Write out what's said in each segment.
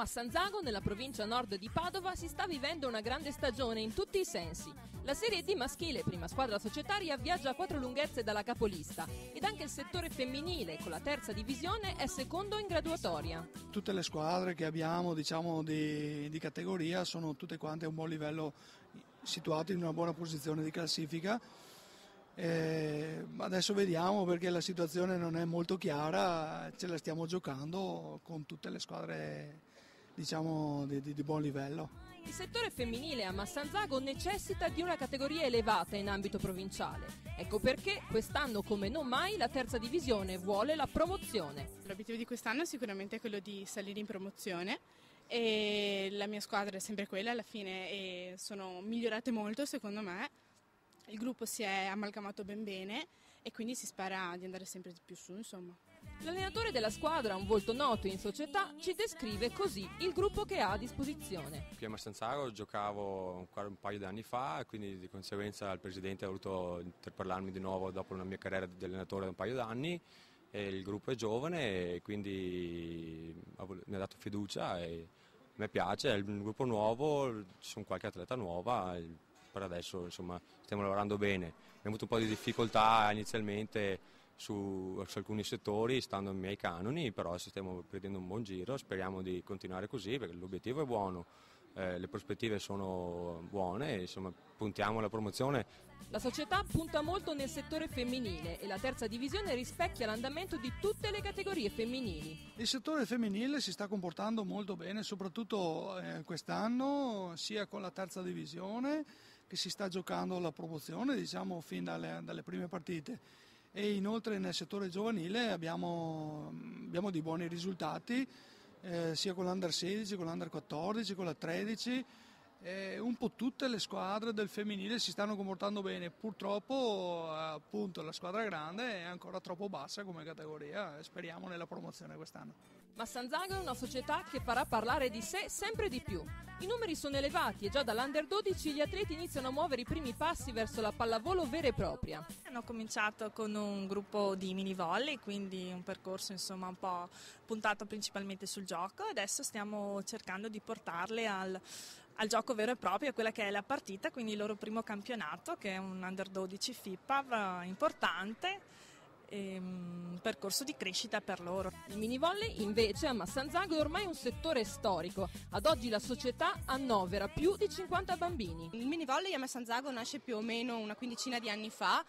A Massanzago, nella provincia nord di Padova, si sta vivendo una grande stagione in tutti i sensi. La Serie D maschile, prima squadra societaria, viaggia a 4 lunghezze dalla capolista ed anche il settore femminile, con la terza divisione, è secondo in graduatoria. Tutte le squadre che abbiamo, di categoria sono tutte quante a un buon livello, situate in una buona posizione di classifica. Adesso vediamo, perché la situazione non è molto chiara, ce la stiamo giocando con tutte le squadre di buon livello. Il settore femminile a Massanzago necessita di una categoria elevata in ambito provinciale. Ecco perché quest'anno come non mai la terza divisione vuole la promozione. L'obiettivo di quest'anno sicuramente è quello di salire in promozione e la mia squadra è sempre quella alla fine e sono migliorate molto secondo me. Il gruppo si è amalgamato ben bene e quindi si spera di andare sempre di più su, insomma. L'allenatore della squadra, un volto noto in società, ci descrive così il gruppo che ha a disposizione. Qui a Massanzago giocavo un paio di anni fa e quindi di conseguenza il presidente ha voluto interpellarmi di nuovo dopo una mia carriera di allenatore da un paio d'anni. E il gruppo è giovane e quindi mi ha dato fiducia e a me piace, è un gruppo nuovo, ci sono qualche atleta nuova. Per adesso insomma stiamo lavorando bene, abbiamo avuto un po' di difficoltà inizialmente su alcuni settori stando ai miei canoni, però adesso stiamo prendendo un buon giro, speriamo di continuare così perché l'obiettivo è buono, le prospettive sono buone e insomma puntiamo alla promozione. La società punta molto nel settore femminile e la terza divisione rispecchia l'andamento di tutte le categorie femminili. Il settore femminile si sta comportando molto bene, soprattutto quest'anno, sia con la terza divisione che si sta giocando la promozione, fin dalle prime partite. E inoltre nel settore giovanile abbiamo dei buoni risultati, sia con l'Under 16, con l'Under 14, con la 13. Un po' tutte le squadre del femminile si stanno comportando bene, purtroppo appunto la squadra grande è ancora troppo bassa come categoria, speriamo nella promozione quest'anno. Massanzago è una società che farà parlare di sé sempre di più. I numeri sono elevati e già dall'Under 12 gli atleti iniziano a muovere i primi passi verso la pallavolo vera e propria. Hanno cominciato con un gruppo di mini volley, quindi un percorso insomma un po' puntato principalmente sul gioco, e adesso stiamo cercando di portarle al gioco vero e proprio, a quella che è la partita, quindi il loro primo campionato, che è un Under 12 FIPAV importante. Un percorso di crescita per loro. Il minivolley invece a Massanzago è ormai un settore storico. Ad oggi la società annovera più di 50 bambini. Il minivolley a Massanzago nasce più o meno una quindicina di anni fa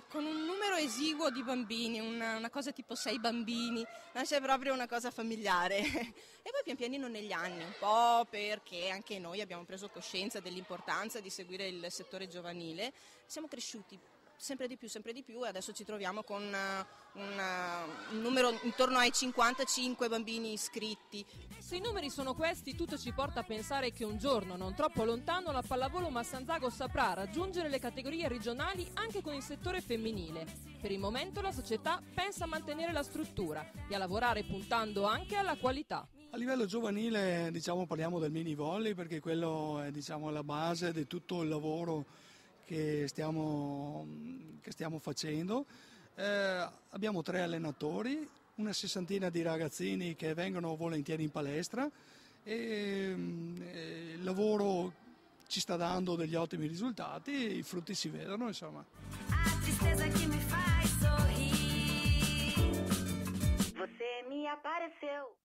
con un numero esiguo di bambini, una cosa tipo 6 bambini, nasce proprio una cosa familiare e poi pian pianino negli anni, un po' perché anche noi abbiamo preso coscienza dell'importanza di seguire il settore giovanile, siamo cresciuti sempre di più e adesso ci troviamo con un numero intorno ai 55 bambini iscritti. Se i numeri sono questi, tutto ci porta a pensare che un giorno non troppo lontano la pallavolo Massanzago saprà raggiungere le categorie regionali anche con il settore femminile. Per il momento la società pensa a mantenere la struttura e a lavorare puntando anche alla qualità. A livello giovanile parliamo del mini volley, perché quello è la base di tutto il lavoro che stiamo facendo. Abbiamo 3 allenatori, una sessantina di ragazzini che vengono volentieri in palestra e il lavoro ci sta dando degli ottimi risultati, i frutti si vedono insomma. A tristeza que me faz sorrir, você me apareceu.